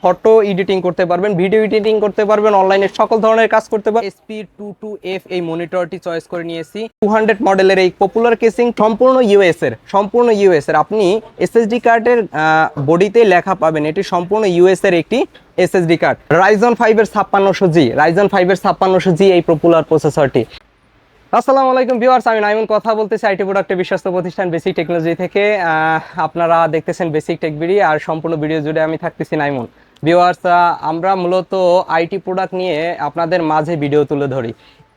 Photo editing করতে পারবেন, video editing করতে পারবেন, অনলাইনে সকল ধরনের কাজ করতে পারবেন। SP22F এই মনিটরটি চয়েস করে নিয়েছি। 200 মডেলের এই পপুলার কেসিং, সম্পূর্ণ ইউএস এর। আপনি এসএসডি কার্ডের বডিতে লেখা পাবেন এটি সম্পূর্ণ ইউএস এর একটি এসএসডি কার্ড। Ryzen 5 এর 5600G এই পপুলার প্রসেসরটি। আসসালামু আলাইকুম ভিউয়ার্স, আমি নাইমুন কথা বলতেছি আইটি প্রোডাক্টের বিশ্বস্ত প্রতিষ্ঠান বেসিক টেকনোলজি থেকে। আপনারা দেখতেছেন বেসিক টেক বিডি, আর সম্পূর্ণ ভিডিও জুড়ে আমি থাকতেছি নাইমুন। ভিউয়ার্স, আমরা মূলত আইটি প্রোডাক্ট নিয়ে আপনাদের মাঝে ভিডিও তুলে ধরি।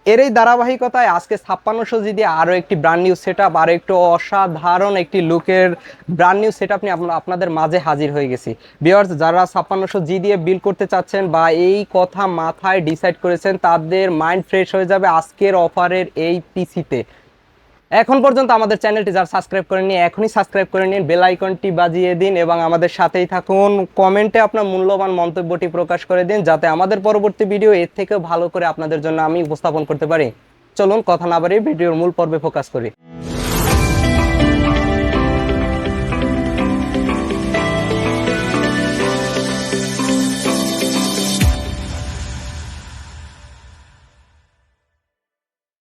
এর এই ধারাবাহিকতায় আজকে 5600G দিয়ে আরও একটি ব্র্যান্ড নিউ সেট আপ, আরও একটু অসাধারণ একটি লুকের ব্র্যান্ড নিউ সেট আপ নিয়ে আপনাদের মাঝে হাজির হয়ে গেছি। ভিউয়ার্স, যারা 5600G দিয়ে বিল্ড করতে চাচ্ছেন বা এই কথা মাথায় ডিসাইড করেছেন, তাদের মাইন্ড ফ্রেশ হয়ে যাবে আজকের অফারের এই পিসিতে। এখন পর্যন্ত আমাদের চ্যানেলটি যারা সাবস্ক্রাইব করেননি, এখনই সাবস্ক্রাইব করে নিন, বেল আইকনটি বাজিয়ে দিন এবং আমাদের সাথেই থাকুন। কমেন্টে আপনার মূল্যবান মন্তব্যটি প্রকাশ করে দিন, যাতে আমাদের পরবর্তী ভিডিও এর থেকেও ভালো করে আপনাদের জন্য আমি উপস্থাপন করতে পারি। চলুন কথা না বাড়িয়ে ভিডিওর মূল পর্বে ফোকাস করি।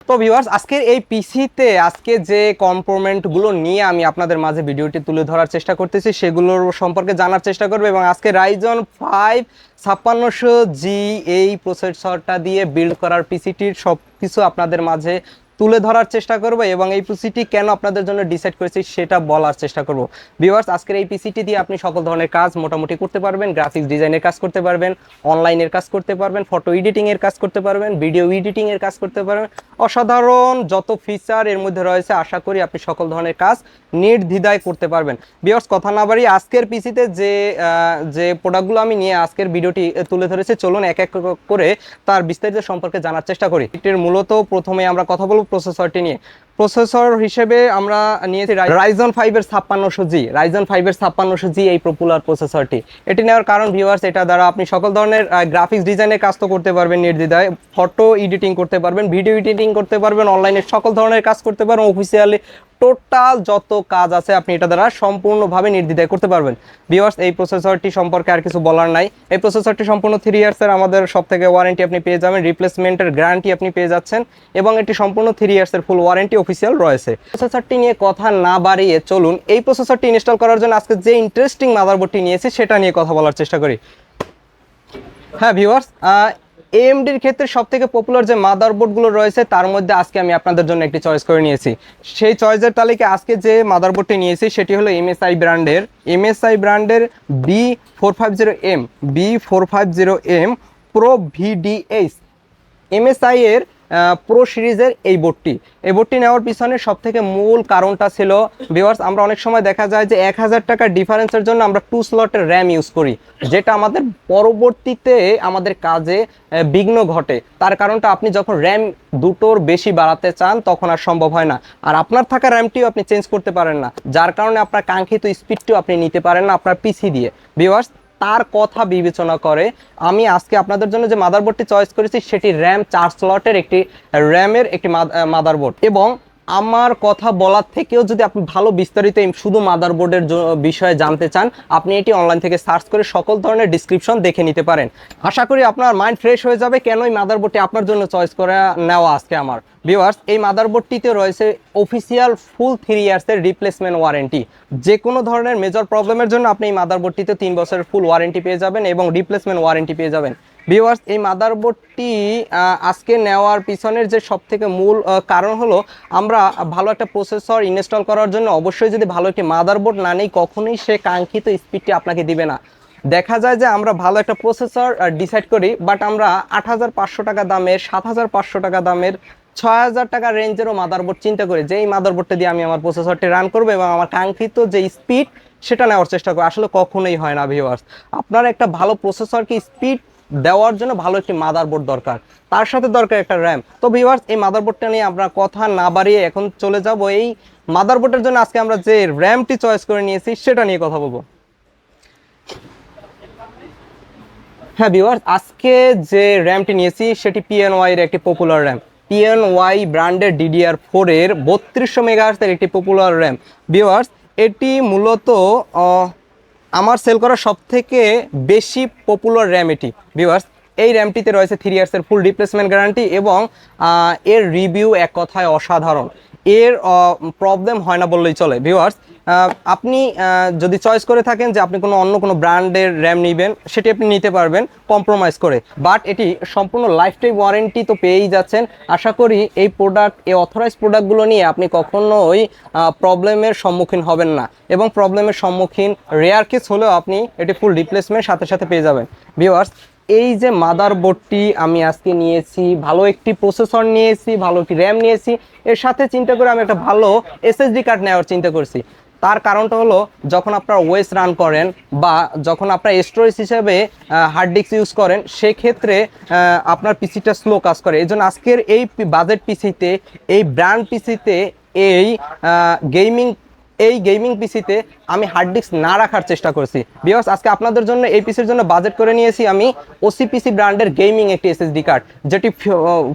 তো ভিউয়ার্স, আজকের এই পিসিতে আজকে যে কম্পোনেন্টগুলো নিয়ে আমি আপনাদের মাঝে ভিডিওটি তুলে ধরার চেষ্টা করতেছি সেগুলোর সম্পর্কে জানার চেষ্টা করব, এবং আজকে Ryzen 5 5600G এই প্রসেসরটা দিয়ে বিল্ড করার পিসিটির সব কিছু আপনাদের মাঝে তুলে ধরার চেষ্টা করব, এবং এই পিসিটি কেন আপনাদের জন্য ডিসাইড করেছি সেটা বলার চেষ্টা করব। ভিউয়ার্স, আজকের এই পিসিটি দিয়ে আপনি সকল ধরনের কাজ মোটামুটি করতে পারবেন। গ্রাফিক্স ডিজাইনের কাজ করতে পারবেন, অনলাইনের কাজ করতে পারবেন, ফটো এডিটিংয়ের কাজ করতে পারবেন, ভিডিও এডিটিংয়ের কাজ করতে পারবেন। অসাধারণ যত ফিচার এর মধ্যে রয়েছে, আশা করি আপনি সকল ধরনের কাজ নির্দ্বিধায় করতে পারবেন। ভিউয়ার্স, কথা না বাড়িয়ে আজকের পিসিতে যে প্রোডাক্টগুলো আমি নিয়ে আজকের ভিডিওটি তুলে ধরেছি, চলুন এক এক করে তার বিস্তারিত সম্পর্কে জানার চেষ্টা করি। এটির মূলত প্রথমে আমরা কথা বলব প্রসেসরটি নিয়ে। প্রসেসর হিসেবে আমরা নিয়েছি Ryzen 5 এর 5600G এই পপুলার প্রসেসরটি। এটি নেওয়ার কারণ ভিউয়ার্স, এটা দ্বারা আপনি সকল ধরনের গ্রাফিক্স ডিজাইনের কাজ তো করতে পারবেন নির্দ্বিধায়, ফটো এডিটিং করতে পারবেন, ভিডিও এডিটিং করতে পারবেন, অনলাইনে সকল ধরনের কাজ করতে পারবেন, অফিসিয়ালি টোটাল যত কাজ আছে আপনি এটা দ্বারা সম্পূর্ণভাবে নির্দ্বিধায় করতে পারবেন। ভিউয়ার্স, এই প্রসেসরটি সম্পর্কে আর কিছু বলার নাই। এই প্রসেসরটি সম্পূর্ণ 3 ইয়ার্সের আমাদের সব থেকে ওয়ারেন্টি আপনি পেয়ে যাবেন, রিপ্লেসমেন্টের গ্যারান্টি আপনি পেয়ে যাচ্ছেন, এবং এটি সম্পূর্ণ 3 ইয়ার্সের ফুল ওয়ারেন্টি অফিসিয়াল রয়েছে। প্রসেসরটি নিয়ে কথা না বাড়িয়ে চলুন এই প্রসেসরটি ইনস্টল করার জন্য আজকে যে ইন্টারেস্টিং মাদারবোর্ডটি নিয়েছি সেটা নিয়ে কথা বলার চেষ্টা করি। হ্যাঁ ভিউয়ার্স, AMDর ক্ষেত্রে সবথেকে পপুলার যে মাদারবোর্ডগুলো রয়েছে তার মধ্যে আজকে আমি আপনাদের জন্য একটি চয়েস করে নিয়েছি। সেই চয়েসের তালিকায় আজকে যে মাদারবোর্ডটি নিয়েছি সেটি হলো MSI ব্র্যান্ডের B450M Pro VDH। MSI এর প্রো সিরিজের এই বোর্ডটি নেওয়ার পিছনে সবথেকে মূল কারণটা ছিল ভিউয়ার্স, আমরা অনেক সময় দেখা যায় যে 1000 টাকার ডিফারেন্সের জন্য আমরা 2 স্লটের র্যাম ইউজ করি, যেটা আমাদের পরবর্তীতে আমাদের কাজে বিঘ্ন ঘটে। তার কারণটা, আপনি যখন র্যাম দুটোর বেশি বাড়াতে চান তখন আর সম্ভব হয় না, আর আপনার থাকা র্যামটিও আপনি চেঞ্জ করতে পারেন না, যার কারণে আপনার কাঙ্ক্ষিত স্পিডটিও আপনি নিতে পারেন না আপনার পিসি দিয়ে। ভিউয়ার্স, তার কথা বিবেচনা করে আমি আজকে আপনাদের জন্য যে মাদারবোর্ডটি চয়েস করেছি সেটি র্যাম 4 স্লটের একটি র্যামের একটি মাদারবোর্ড। এবং আমার কথা বলার থেকেও যদি আপনি ভালো বিস্তারিত শুধু মাদারবোর্ডের বিষয়ে জানতে চান, আপনি এটি অনলাইন থেকে সার্চ করে সকল ধরনের ডিসক্রিপশন দেখে নিতে পারেন। আশা করি আপনার মাইন্ড ফ্রেশ হয়ে যাবে কেন এই মাদারবোর্ডটি আপনার জন্য চয়েস করে নেওয়া আজকে আমার। ভিউয়ার্স, এই মাদারবোর্ডটিতে রয়েছে অফিসিয়াল ফুল 3 ইয়ার্সের রিপ্লেসমেন্ট ওয়ারেন্টি। যে কোনো ধরনের মেজর প্রবলেমের জন্য আপনি এই মাদারবোর্ডটিতে 3 বছরের ফুল ওয়ারেন্টি পেয়ে যাবেন এবং রিপ্লেসমেন্ট ওয়ারেন্টি পেয়ে যাবেন। ভিউয়ার্স, এই মাদারবোর্ডটি আজকে নেওয়ার পিছনের যে সবথেকে মূল কারণ হলো, আমরা ভালো একটা প্রসেসর ইনস্টল করার জন্য অবশ্যই যদি ভালো একটি মাদারবোর্ড না নেই, কখনোই সে কাঙ্ক্ষিত স্পিডটি আপনাকে দিবে না। দেখা যায় যে আমরা ভালো একটা প্রসেসর ডিসাইড করি, বাট আমরা 8500 টাকা দামের, 7500 টাকা দামের, 6000 টাকা রেঞ্জেরও মাদারবোর্ড চিন্তা করি যে এই মাদারবোর্ডটা দিয়ে আমি আমার প্রসেসরটি রান করবো এবং আমার কাঙ্ক্ষিত যে স্পিড সেটা নেওয়ার চেষ্টা করি। আসলে কখনোই হয় না ভিউয়ার্স। আপনার একটা ভালো প্রসেসরকে স্পিড দেওয়ার জন্য ভালো একটি মাদারবোর্ড দরকার, তার সাথে দরকার একটা র্যাম। তো ভিউয়ার্স, এই মাদারবোর্ডটা নিয়ে আমরা কথা না বাড়িয়ে এখন চলে যাব এই মাদারবোর্ডের জন্য আজকে আমরা যে র্যামটি চয়েস করে নিয়েছি সেটা নিয়ে কথা বলবো। হ্যাঁ ভিউয়ার্স, আজকে যে র্যামটি নিয়েছি সেটি PNY এর একটি পপুলার র্যাম। PNY ব্র্যান্ডের DDR4 এর 3200 মেগাহার্টজের একটি পপুলার র্যাম। ভিউয়ার্স, এটি মূলত আমার সেল করা সবথেকে বেশি পপুলার র্যাম এটি ভিউয়ার্স। এই র্যামটিতে রয়েছে 3 ইয়ার্সের ফুল রিপ্লেসমেন্ট গ্যারান্টি এবং এর রিভিউ এক কথায় অসাধারণ। এর প্রবলেম হয় না বললেই চলে ভিউয়ার্স। আপনি যদি চয়েস করে থাকেন যে আপনি অন্য কোনো ব্র্যান্ডের র্যাম নেবেন, সেটি আপনি নিতে পারবেন কম্প্রোমাইজ করে, বাট এটি সম্পূর্ণ লাইফ টাইম ওয়ারেন্টি তো পেয়েই যাচ্ছেন। আশা করি এই অথরাইজ প্রোডাক্টগুলো নিয়ে আপনি কখনোই প্রবলেমের সম্মুখীন হবেন না, এবং প্রবলেমের সম্মুখীন রেয়ার কেস হলেও আপনি এটি ফুল রিপ্লেসমেন্ট সাথে সাথে পেয়ে যাবেন ভিউয়ার্স। এই যে মাদারবোর্ডটি আমি আজকে নিয়েছি, ভালো একটি প্রসেসর নিয়েছি, ভালো একটি র্যাম নিয়েছি, এর সাথে চিন্তা করে আমি একটা ভালো এসএসডি কার্ড নেওয়ার চিন্তা করছি। তার কারণটা হলো, যখন আপনারা ওয়েস রান করেন বা যখন আপনারা স্টোরেজ হিসেবে হার্ড ডিস্ক ইউজ করেন, সেক্ষেত্রে আপনার পিসিটা স্লো কাজ করে। এই জন্য আজকের এই বাজেট পিসিতে, এই ব্র্যান্ড পিসিতে, এই গেমিং পিসিতে আমি হার্ড ডিস্ক না রাখার চেষ্টা করছি বিকজ আজকে আপনাদের জন্য এই পিসির জন্য বাজেট করে নিয়েছি আমি ওসিপিসি ব্র্যান্ডের গেমিং একটি এসএসডি কার্ড, যেটি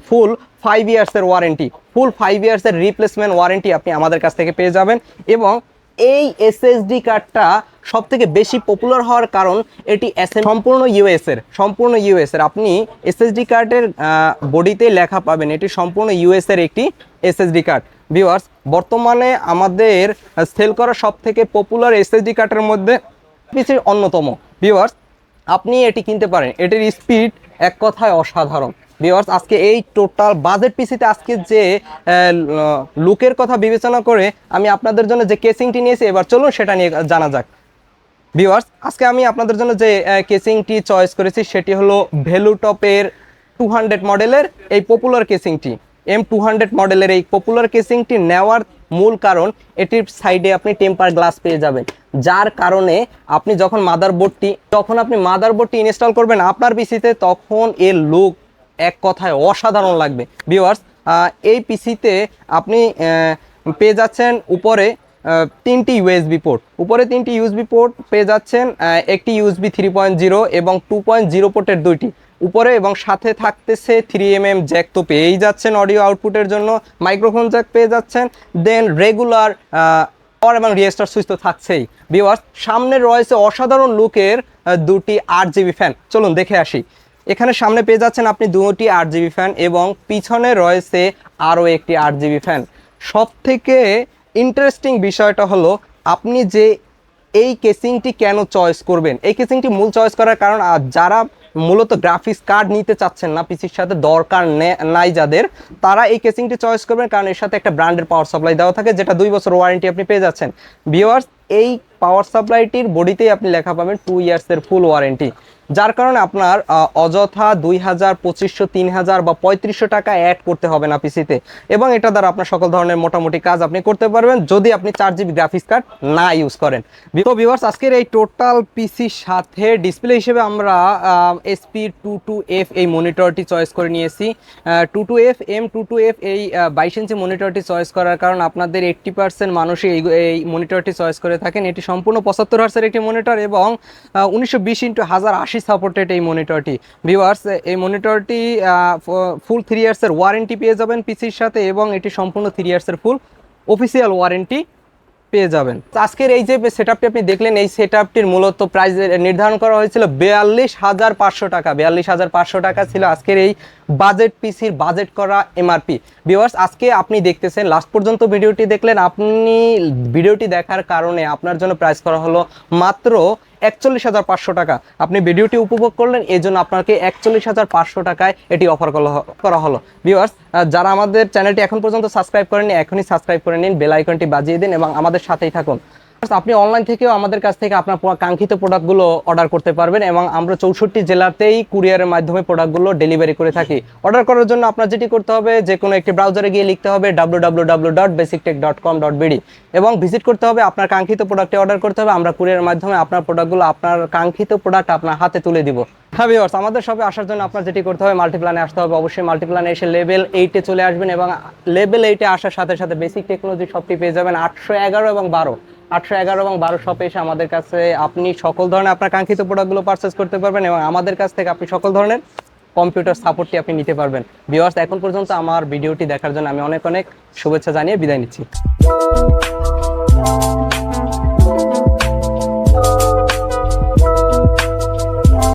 ফুল 5 ইয়ার্সের ওয়ারেন্টি, ফুল 5 ইয়ার্সের রিপ্লেসমেন্ট ওয়ারেন্টি আপনি আমাদের কাছ থেকে পেয়ে যাবেন। এবং এই এসএসডি কার্ডটা সব থেকে বেশি পপুলার হওয়ার কারণ এটি সম্পূর্ণ ইউএসের। আপনি এসএসডি কার্ডের বডিতে লেখা পাবেন এটি সম্পূর্ণ ইউএসের একটি এসএসডি কার্ড ভিউয়ার্স। বর্তমানে আমাদের সেল করা সব থেকে পপুলার এসএসডি কার্ডের মধ্যে পিসির অন্যতম ভিউয়ার্স। আপনি এটি কিনতে পারেন, এটির স্পিড এক কথায় অসাধারণ ভিউয়ার্স। আজকে এই টোটাল বাজেট পিসিতে আজকে যে লুকের কথা বিবেচনা করে আমি আপনাদের জন্য যে কেসিংটি নিয়েছি, এবার চলুন সেটা নিয়ে জানা যাক ভিউয়ার্স। আজকে আমি আপনাদের জন্য যে কেসিংটি চয়েস করেছি সেটি হলো ভ্যালুটপের 200 মডেলের এই পপুলার কেসিংটি। M200 মডেলের এই পপুলার কেসিংটি নেওয়ার মূল কারণ এটির সাইডে আপনি টেম্পার গ্লাস পেয়ে যাবেন, যার কারণে আপনি যখন মাদারবোর্ডটি ইনস্টল করবেন আপনার পিসিতে, তখন এর লুক এক কথায় অসাধারণ লাগবে ভিউয়ার্স। এই পিসিতে আপনি পেয়ে যাচ্ছেন উপরে 3টি ইউএসবি পোর্ট পেয়ে যাচ্ছেন, একটি ইউএসবি 3.0 এবং 2.0 পোর্টের 2টি উপরে, এবং সাথে থাকতেছে 3mm জ্যাক তো পেয়েই যাচ্ছেন অডিও আউটপুটের জন্য, মাইক্রোফোন জ্যাক পেয়ে যাচ্ছেন, দেন রেগুলার পাওয়ার এবং রিয়েস্টার সুইচ তো থাকছেই ভিউয়ার্স। সামনে রয়েছে অসাধারণ লুকের 2টি 8GB ফ্যান, চলুন দেখে আসি। এখানে সামনে পেয়ে যাচ্ছেন আপনি 2টি 8GB ফ্যান এবং পিছনে রয়েছে আরও একটি 8GB ফ্যান। সব থেকে ইন্টারেস্টিং বিষয়টা হলো আপনি যে এই কেসিংটি কেন চয়েস করবেন। এই কেসিংটি মূল চয়েস করার কারণ, যারা মূলত গ্রাফিক্স কার্ড নিতে চাচ্ছেন না, পিসির সাথে দরকার নাই যাদের, তারা এই কেসিংটি চয়েস করবেন, কারণ এর সাথে একটা ব্র্যান্ডের পাওয়ার সাপ্লাই দেওয়া থাকে, যেটা 2 বছর ওয়ারেন্টি আপনি পেয়ে যাচ্ছেন ভিউয়ার্স। এই পাওয়ার সাপ্লাইটির বডিতেই আপনি লেখা পাবেন 2 ইয়ার্সের ফুল ওয়ারেন্টি, যার কারণে আপনার অযথা 2000, 2500, 3000 বা 3500 টাকা অ্যাড করতে হবে না পিসিতে, এবং এটা দ্বারা আপনার সকল ধরনের মোটামুটি কাজ আপনি করতে পারবেন যদি আপনি 4GB গ্রাফিক্স কার্ড না ইউজ করেন। তো ভিউয়ার্স, আজকের এই টোটাল পিসির সাথে ডিসপ্লে হিসেবে আমরা SP22F এই মনিটরটি চয়েস করে নিয়েছি। 22F M22F এই 22 ইঞ্চি মনিটরটি চয়েস করার কারণ আপনাদের 80% মানুষই এই মনিটরটি চয়েস করে থাকেন। এটি সম্পূর্ণ 75 হার্টজের একটি মনিটর এবং 1920x1080 সাপোর্টেড এই মনিটরটি ভিউয়ার্স। এই মনিটরটি ফুল 3 ইয়ার্সের ওয়ারেন্টি পেয়ে যাবেন পিসির সাথে, এবং এটি সম্পূর্ণ 3 ইয়ার্সের ফুল অফিসিয়াল ওয়ারেন্টি পেয়ে যাবেন। আজকের এই যে সেটআপটি আপনি দেখলেন, এই সেটআপটির মূলত প্রাইস নির্ধারণ করা হয়েছিল 42,500 টাকা। 42,500 টাকা ছিল আজকের এই বাজেট পিসির বাজেট করা এমআরপি ভিউয়ার্স। আজকে আপনি দেখতেছেন, লাস্ট পর্যন্ত ভিডিওটি দেখলেন, আপনি ভিডিওটি দেখার কারণে আপনার জন্য প্রাইস করা হলো মাত্র 41,500 টাকা। আপনি ভিডিওটি উপভোগ করলেন, এই জন্য আপনাকে 41,500 টাকায় এটি অফার করা হলো ভিউয়ার্স। যারা আমাদের চ্যানেলটি এখন পর্যন্ত সাবস্ক্রাইব করেননি, এখনই সাবস্ক্রাইব করে নিন, বেল আইকনটি বাজিয়ে দিন এবং আমাদের সাথেই থাকুন। আপনি অনলাইন থেকেও আমাদের কাছ থেকে আপনার কাঙ্ক্ষিত প্রোডাক্টগুলো অর্ডার করতে পারবেন, এবং আমরা 64 জেলাতেই কুরিয়ারের মাধ্যমে প্রোডাক্টগুলো ডেলিভারি করে থাকি। অর্ডার করার জন্য আপনার যেটি করতে হবে, যে কোনো একটি ব্রাউজারে গিয়ে লিখতে হবে www.basictech.com.bd এবং ভিজিট করতে হবে, আপনার কাঙ্ক্ষিত প্রোডাক্টে অর্ডার করতে হবে। আমরা কুরিয়ারের মাধ্যমে আপনার প্রোডাক্টগুলো, আপনার কাঙ্ক্ষিত প্রোডাক্ট আপনার হাতে তুলে দিব। হ্যাঁ ভিউয়ার্স, আমাদের শপে আসার জন্য আপনার যেটি করতে হবে, মাল্টিপ্ল্যানে আসতে হবে। অবশ্যই মাল্টিপ্ল্যানে এসে লেভেল 8-এ চলে আসবেন, এবং লেভেল 8-এ আসার সাথে সাথে বেসিক টেকনোলজি শপটি পেয়ে যাবেন 811 এবং 12 শপে এসে আমাদের কাছে আপনি সকল ধরনের আপনার কাঙ্ক্ষিত প্রোডাক্টগুলো পারচেস করতে পারবেন, এবং আমাদের কাছ থেকে আপনি সকল ধরনের কম্পিউটার সাপোর্টটি আপনি নিতে পারবেন ভিউয়ার্স। এখন পর্যন্ত আমার ভিডিওটি দেখার জন্য আমি অনেক শুভেচ্ছা জানিয়ে বিদায় নিচ্ছি।